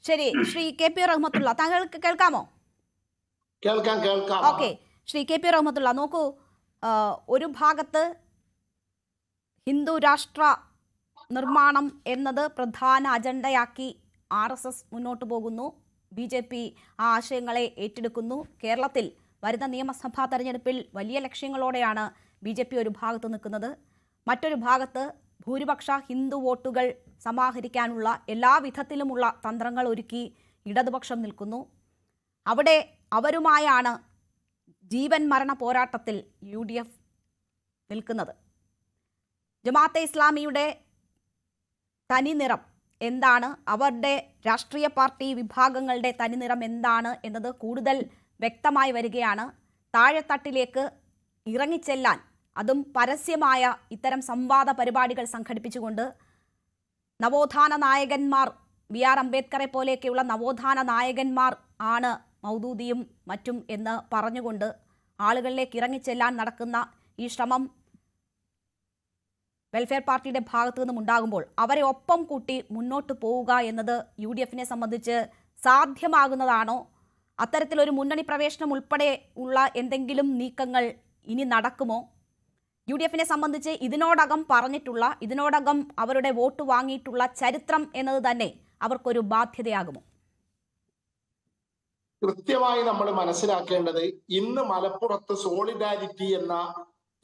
ശരി, Shri K P Rahmatullah, താങ്കൾക്ക് കേൾക്കാമോ? കേൾക്കാം. Okay, Shri K P Rahmatullah, നോക്കൂ, ഒരു ഭാഗത്ത് ഹിന്ദു രാഷ്ട്ര നിർമ്മാണം എന്നത് പ്രധാന അജണ്ടയാക്കി RSS മുന്നോട്ട് പോകുന്നു. BJP ആ ആശയങ്ങളെ ഏറ്റെടുക്കുന്നു. കേരളത്തിൽ വരുന്ന നിയമസഭാ തെരഞ്ഞെടുപ്പിൽ വലിയ ലക്ഷ്യങ്ങളോടെയാണ് BJP ഒരു ഭാഗത്ത് നിൽക്കുന്നത്. മറ്റൊരു ഭാഗത്ത് ഭൂരിപക്ഷ ഹിന്ദു വോട്ടുകൾ സമാഹരിക്കാനുള്ള എല്ലാ വിധത്തിലുമുള്ള തന്ത്രങ്ങൾ ഒരുക്കി ഇടതുപക്ഷം നിൽക്കുന്നു. അവിടെ അവരുമായാണ് ജീവൻ മരണ പോരാട്ടത്തിൽ UDF നിൽക്കുന്നത്. ജമാഅത്തെ ഇസ്ലാമിയുടെ തനിനിറം എന്താണ്, അവരുടെ രാഷ്ട്രീയ പാർട്ടി വിഭാഗങ്ങളുടെ തനിനിറം എന്താണ് എന്നത് കൂടുതൽ വ്യക്തമായി വരികയാണ്. താഴെത്തട്ടിലേക്ക് ഇറങ്ങിച്ചെല്ലാൻ, അതും പരസ്യമായ ഇത്തരം സംവാദ പരിപാടികൾ സംഘടിപ്പിച്ചുകൊണ്ട് നവോത്ഥാന നായകന്മാർ, BR അംബേദ്കറെ പോലെയൊക്കെയുള്ള നവോത്ഥാന നായകന്മാർ ആണ് മൗദൂദിയും മറ്റും എന്ന് പറഞ്ഞുകൊണ്ട് ആളുകളിലേക്ക് ഇറങ്ങിച്ചെല്ലാൻ നടക്കുന്ന ഈ ശ്രമം വെൽഫെയർ പാർട്ടിയുടെ ഭാഗത്തു നിന്നും ഉണ്ടാകുമ്പോൾ അവരെ ഒപ്പം കൂട്ടി മുന്നോട്ട് പോവുക എന്നത് UDFനെ സംബന്ധിച്ച് സാധ്യമാകുന്നതാണോ? അത്തരത്തിലൊരു മുന്നണി പ്രവേശനം ഉൾപ്പെടെ ഉള്ള എന്തെങ്കിലും നീക്കങ്ങൾ ഇനി നടക്കുമോ? UDFനെ സംബന്ധിച്ച് ഇതിനോടകം പറഞ്ഞിട്ടുള്ള, ഇതിനോടകം അവരുടെ വോട്ട് വാങ്ങിയിട്ടുള്ള ചരിത്രം എന്നത് തന്നെ അവർക്കൊരു ബാധ്യതയാകുമോ? കൃത്യമായി നമ്മൾ മനസ്സിലാക്കേണ്ടത്, ഇന്ന് മലപ്പുറത്ത് സോളിഡാരിറ്റി എന്ന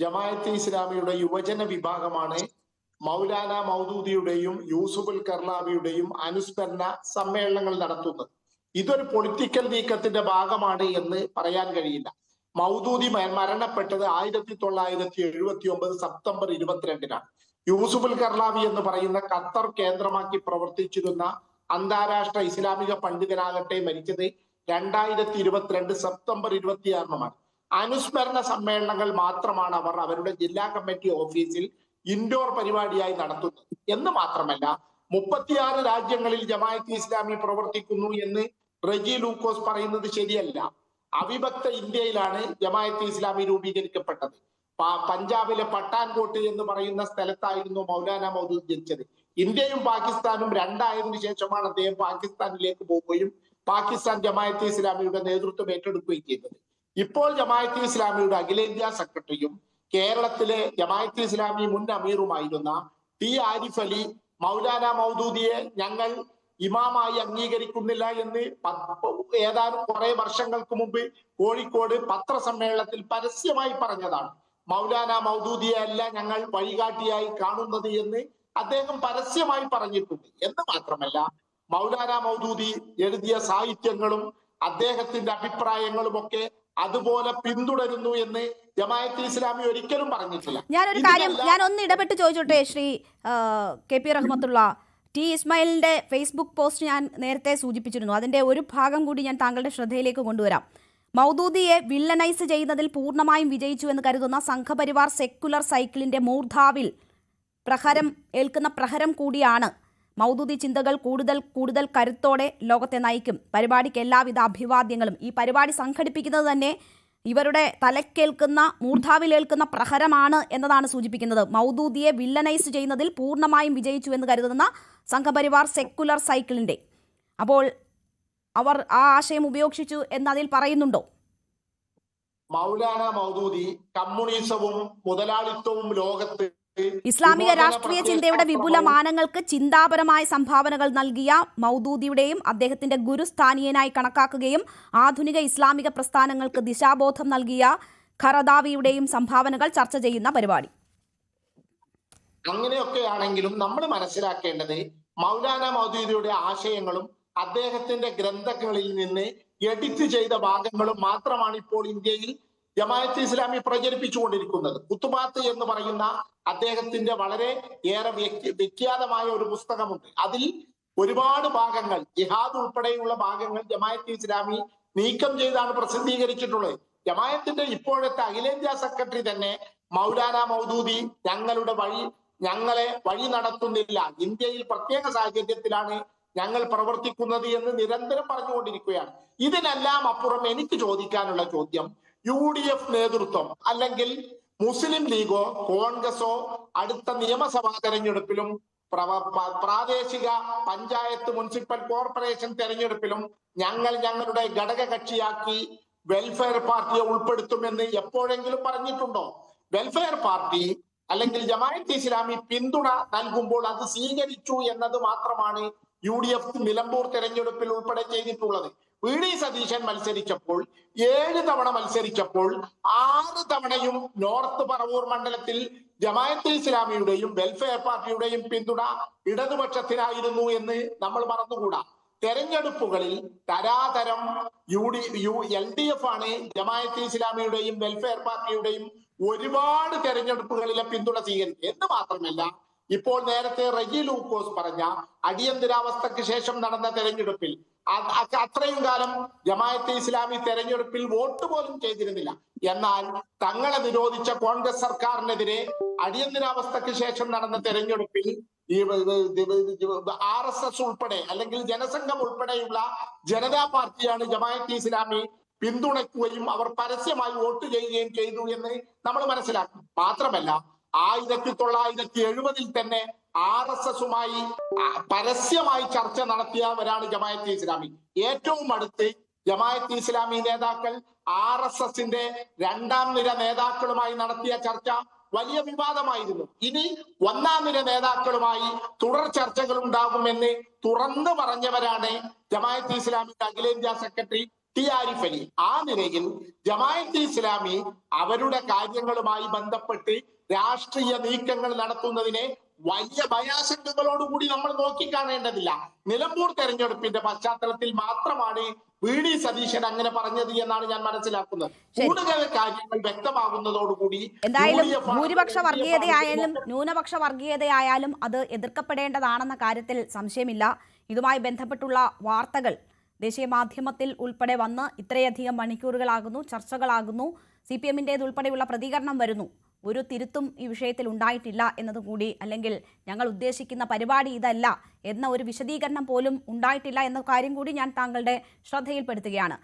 ജമാഅത്തെ ഇസ്ലാമിയുടെ യുവജന വിഭാഗമാണ് മൗലാന മൗദൂദിയുടെയും യൂസുഫുൽ കർലാവിയുടെയും അനുസ്മരണ സമ്മേളനങ്ങൾ നടത്തുന്നത്. ഇതൊരു പൊളിറ്റിക്കൽ നീക്കത്തിന്റെ ഭാഗമാണ് എന്ന് പറയാൻ കഴിയില്ല. മൗദൂദി മരണപ്പെട്ടത് 1979 സെപ്റ്റംബർ 22-നാണ്. യൂസുഫുൽ കർലാവി എന്ന് പറയുന്ന ഖത്തർ കേന്ദ്രമാക്കി പ്രവർത്തിച്ചിരുന്ന അന്താരാഷ്ട്ര ഇസ്ലാമിക പണ്ഡിതനാകട്ടെ മരിച്ചത് 2022 സെപ്റ്റംബർ 26-നുമാണ്. അനുസ്മരണ സമ്മേളനങ്ങൾ മാത്രമാണ് അവർ അവരുടെ ജില്ലാ കമ്മിറ്റി ഓഫീസിൽ ഇൻഡോർ പരിപാടിയായി നടത്തുന്നത്. എന്ന് മാത്രമല്ല, 36 രാജ്യങ്ങളിൽ ജമാഅത്തെ ഇസ്ലാമി പ്രവർത്തിക്കുന്നു എന്ന് റെജി ലൂക്കോസ് പറയുന്നത് ശരിയല്ല. അവിഭക്ത ഇന്ത്യയിലാണ് ജമാഅത്തെ ഇസ്ലാമി രൂപീകരിക്കപ്പെട്ടത്. പഞ്ചാബിലെ പട്ടാൻകോട്ട് എന്ന് പറയുന്ന സ്ഥലത്തായിരുന്നു മൗലാന മൗദൂദ് ജനിച്ചത്. ഇന്ത്യയും പാകിസ്ഥാനും രണ്ടായതിനു ശേഷമാണ് അദ്ദേഹം പാകിസ്ഥാനിലേക്ക് പോവുകയും പാകിസ്ഥാൻ ജമാഅത്തെ ഇസ്ലാമിയുടെ നേതൃത്വം ഏറ്റെടുക്കുകയും ചെയ്തത്. ഇപ്പോൾ ജമാഅത്തെ ഇസ്ലാമിയുടെ അഖിലേന്ത്യാ സെക്രട്ടറിയും കേരളത്തിലെ ജമാഅത്തെ ഇസ്ലാമി മുൻ അമീറുമായിരുന്ന T ആരിഫ് അലി മൗലാന മൗദൂദിയെ ഞങ്ങൾ ഇമാമായി അംഗീകരിക്കുന്നില്ല എന്ന് ഏതാനും കുറെ വർഷങ്ങൾക്ക് മുമ്പ് കോഴിക്കോട് പത്രസമ്മേളനത്തിൽ പരസ്യമായി പറഞ്ഞതാണ്. മൗലാന മൗദൂദിയെ അല്ല ഞങ്ങൾ വഴികാട്ടിയായി കാണുന്നത് എന്ന് അദ്ദേഹം പരസ്യമായി പറഞ്ഞിട്ടുണ്ട്. എന്ന് മാത്രമല്ല, മൗലാന മൗദൂദി എഴുതിയ സാഹിത്യങ്ങളും അദ്ദേഹത്തിന്റെ അഭിപ്രായങ്ങളും ഒക്കെ അതുപോലെ പിന്തുടരുന്നു എന്ന് ജമാഅത്തെ ഇസ്ലാമി ഒരിക്കലും പറഞ്ഞിട്ടില്ല. ഞാനൊരു കാര്യം ഒന്ന് ഇടപെട്ട് ചോദിച്ചോട്ടെ Shri K P Rahmathulla. T ഇസ്മായിലിന്റെ ഫേസ്ബുക്ക് പോസ്റ്റ് ഞാൻ നേരത്തെ സൂചിപ്പിച്ചിരുന്നു. അതിന്റെ ഒരു ഭാഗം കൂടി ഞാൻ താങ്കളുടെ ശ്രദ്ധയിലേക്ക് കൊണ്ടുവരാം. മൗദൂദിയെ വില്ലനൈസ് ചെയ്യുന്നതിൽ പൂർണ്ണമായും വിജയിച്ചു എന്ന് കരുതുന്ന സംഘപരിവാർ സെക്കുലർ സൈക്കിളിന്റെ മൂർധാവിൽ ഏൽക്കുന്ന പ്രഹരം കൂടിയാണ്. മൗദൂദി ചിന്തകൾ കൂടുതൽ കരുത്തോടെ ലോകത്തെ നയിക്കും. പരിപാടിക്ക് എല്ലാവിധ അഭിവാദ്യങ്ങളും. ഈ പരിപാടി സംഘടിപ്പിക്കുന്നത് തന്നെ ഇവരുടെ തലക്കേൽക്കുന്ന, മൂർധാവിലേൽക്കുന്ന പ്രഹരമാണ് എന്നതാണ് സൂചിപ്പിക്കുന്നത്. മൗദൂദിയെ വില്ലനൈസ് ചെയ്യുന്നതിൽ പൂർണ്ണമായും വിജയിച്ചു എന്ന് കരുതുന്ന സംഘപരിവാർ സെക്കുലർ സൈക്കിളിന്റെ. അപ്പോൾ അവർ ആ ആശയം ഉപേക്ഷിച്ചു എന്നതിൽ പറയുന്നുണ്ടോ? മൗലാന മൗദൂദി കമ്മ്യൂണിസവും മുതലാളിത്തവും ലോകത്ത് ഇസ്ലാമിക രാഷ്ട്രീയ ചിന്തയുടെ വിപുല മാനങ്ങൾക്ക് ചിന്താപരമായ സംഭാവനകൾ നൽകിയ മൗദൂദിയുടെയും അദ്ദേഹത്തിന്റെ ഗുരുസ്ഥാനീയനായി കണക്കാക്കുകയും ആധുനിക ഇസ്ലാമിക പ്രസ്ഥാനങ്ങൾക്ക് ദിശാബോധം നൽകിയ ഖറദാവിയുടെയും സംഭാവനകൾ ചർച്ച ചെയ്യുന്ന പരിപാടി. അങ്ങനെയൊക്കെയാണെങ്കിലും നമ്മൾ മനസ്സിലാക്കേണ്ടത്, മൗലാന മൗദൂദിയുടെ ആശയങ്ങളും അദ്ദേഹത്തിന്റെ ഗ്രന്ഥങ്ങളിൽ നിന്ന് എഡിറ്റ് ചെയ്ത ഭാഗങ്ങളും മാത്രമാണ് ഇപ്പോൾ ഇന്ത്യയിൽ ജമാഅത്തെ ഇസ്ലാമി പ്രചരിപ്പിച്ചുകൊണ്ടിരിക്കുന്നത്. കുത്തുബാത്ത് എന്ന് പറയുന്ന അദ്ദേഹത്തിന്റെ വളരെ ഏറെ വിഖ്യാതമായ ഒരു പുസ്തകമുണ്ട്. അതിൽ ഒരുപാട് ഭാഗങ്ങൾ, ജിഹാദ് ഉൾപ്പെടെയുള്ള ഭാഗങ്ങൾ ജമാഅത്തെ ഇസ്ലാമി നീക്കം ചെയ്താണ് പ്രസിദ്ധീകരിച്ചിട്ടുള്ളത്. ജമാഅത്തിന്റെ ഇപ്പോഴത്തെ അഖിലേന്ത്യാ സെക്രട്ടറി തന്നെ മൗലാന മൗദൂദി ഞങ്ങളെ വഴി നടത്തുന്നില്ല, ഇന്ത്യയിൽ പ്രത്യേക സാഹചര്യത്തിലാണ് ഞങ്ങൾ പ്രവർത്തിക്കുന്നത് എന്ന് നിരന്തരം പറഞ്ഞുകൊണ്ടിരിക്കുകയാണ്. ഇതിനെല്ലാം അപ്പുറം എനിക്ക് ചോദിക്കാനുള്ള ചോദ്യം, UDF നേതൃത്വം അല്ലെങ്കിൽ മുസ്ലിം ലീഗോ കോൺഗ്രസോ അടുത്ത നിയമസഭാ തെരഞ്ഞെടുപ്പിലും പ്രാദേശിക പഞ്ചായത്ത് മുനിസിപ്പൽ കോർപ്പറേഷൻ തെരഞ്ഞെടുപ്പിലും ഞങ്ങൾ ഞങ്ങളുടെ ഘടക കക്ഷിയാക്കി വെൽഫെയർ പാർട്ടിയെ ഉൾപ്പെടുത്തുമെന്ന് എപ്പോഴെങ്കിലും പറഞ്ഞിട്ടുണ്ടോ? വെൽഫെയർ പാർട്ടി അല്ലെങ്കിൽ ജമാഅത്ത് ഇസ്ലാമി പിന്തുണ നൽകുമ്പോൾ അത് സ്വീകരിച്ചു എന്നത് മാത്രമാണ് UDF നിലമ്പൂർ തെരഞ്ഞെടുപ്പിൽ ഉൾപ്പെടെ ചെയ്തിട്ടുള്ളത്. VD സതീശൻ മത്സരിച്ചപ്പോൾ 7 തവണ മത്സരിച്ചപ്പോൾ 6 തവണയും നോർത്ത് പറവൂർ മണ്ഡലത്തിൽ ജമാഅത്തെ ഇസ്ലാമിയുടെയും വെൽഫെയർ പാർട്ടിയുടെയും പിന്തുണ ഇടതുപക്ഷത്തിനായിരുന്നു എന്ന് നമ്മൾ മറന്നുകൂടാ. തെരഞ്ഞെടുപ്പുകളിൽ തരാതരം LDF ആണ് ജമാഅത്തെ ഇസ്ലാമിയുടെയും വെൽഫെയർ പാർട്ടിയുടെയും ഒരുപാട് തെരഞ്ഞെടുപ്പുകളിലെ പിന്തുണ സ്വീകരിക്കുക എന്ന് മാത്രമല്ല, ഇപ്പോൾ നേരത്തെ റജി ലൂക്കോസ് പറഞ്ഞ അടിയന്തരാവസ്ഥക്ക് ശേഷം നടന്ന തെരഞ്ഞെടുപ്പിൽ അത്രയും കാലം ജമാഅത്തെ ഇസ്ലാമി തെരഞ്ഞെടുപ്പിൽ വോട്ട് പോലും ചെയ്തിരുന്നില്ല. എന്നാൽ തങ്ങളെ നിരോധിച്ച കോൺഗ്രസ് സർക്കാരിനെതിരെ അടിയന്തരാവസ്ഥക്ക് ശേഷം നടന്ന തെരഞ്ഞെടുപ്പിൽ ഈ RSS ഉൾപ്പെടെ അല്ലെങ്കിൽ ജനസംഘം ഉൾപ്പെടെയുള്ള ജനതാ പാർട്ടിയാണ് ജമാഅത്തെ ഇസ്ലാമി പിന്തുണയ്ക്കുകയും അവർ പരസ്യമായി വോട്ട് ചെയ്യുകയും ചെയ്തു എന്ന് നമ്മൾ മനസ്സിലാക്കും. മാത്രമല്ല 1970 തന്നെ RSSുമായി പരസ്യമായി ചർച്ച നടത്തിയവരാണ് ജമാഅത്തെ ഇസ്ലാമി. ഏറ്റവും അടുത്ത് ജമാഅത്തെ ഇസ്ലാമി നേതാക്കൾ RSSന്റെ 2ാം നിര നേതാക്കളുമായി നടത്തിയ ചർച്ച വലിയ വിവാദമായിരുന്നു. ഇനി 1ാം നിര നേതാക്കളുമായി തുടർ ചർച്ചകൾ ഉണ്ടാകുമെന്ന് തുറന്നു പറഞ്ഞവരാണ് ജമാഅത്തെ ഇസ്ലാമിയുടെ അഖിലേന്ത്യാ സെക്രട്ടറി ടി ആരിഫ് അലി. ആ നിലയിൽ ജമാഅത്തെ ഇസ്ലാമി അവരുടെ കാര്യങ്ങളുമായി ബന്ധപ്പെട്ട് രാഷ്ട്രീയ നീക്കങ്ങൾ നടത്തുന്നതിനെ വലിയ ഭയാശങ്കകളോടുകൂടി നമ്മൾ നോക്കിക്കാണേണ്ടതില്ല. നിലമ്പൂർ തെരഞ്ഞെടുപ്പിന്റെ പശ്ചാത്തലത്തിൽ മാത്രമാണ് VD സതീശൻ അങ്ങനെ പറഞ്ഞത് എന്നാണ് ഞാൻ മനസ്സിലാക്കുന്നത്. കൂടുതൽ കാര്യങ്ങൾ വ്യക്തമാകുന്നതോടുകൂടി എന്തായാലും ഭൂരിപക്ഷ വർഗീയതയായാലും ന്യൂനപക്ഷ വർഗീയതയായാലും അത് എതിർക്കപ്പെടേണ്ടതാണെന്ന കാര്യത്തിൽ സംശയമില്ല. ഇതുമായി ബന്ധപ്പെട്ടുള്ള വാർത്തകൾ ദേശീയ മാധ്യമത്തിൽ ഉൾപ്പെടെ വന്ന് ഇത്രയധികം മണിക്കൂറുകളാകുന്നു, ചർച്ചകളാകുന്നു, CPMന്റേത് ഉൾപ്പെടെയുള്ള പ്രതികരണം വരുന്നു. ഒരു തിരുത്തും ഈ വിഷയത്തിൽ ഉണ്ടായിട്ടില്ല എന്നതുകൂടി, അല്ലെങ്കിൽ ഞങ്ങൾ ഉദ്ദേശിക്കുന്ന പരിപാടി ഇതല്ല എന്ന ഒരു വിശദീകരണം പോലും ഉണ്ടായിട്ടില്ല എന്ന കാര്യം കൂടി ഞാൻ താങ്കളുടെ ശ്രദ്ധയിൽപ്പെടുത്തുകയാണ്.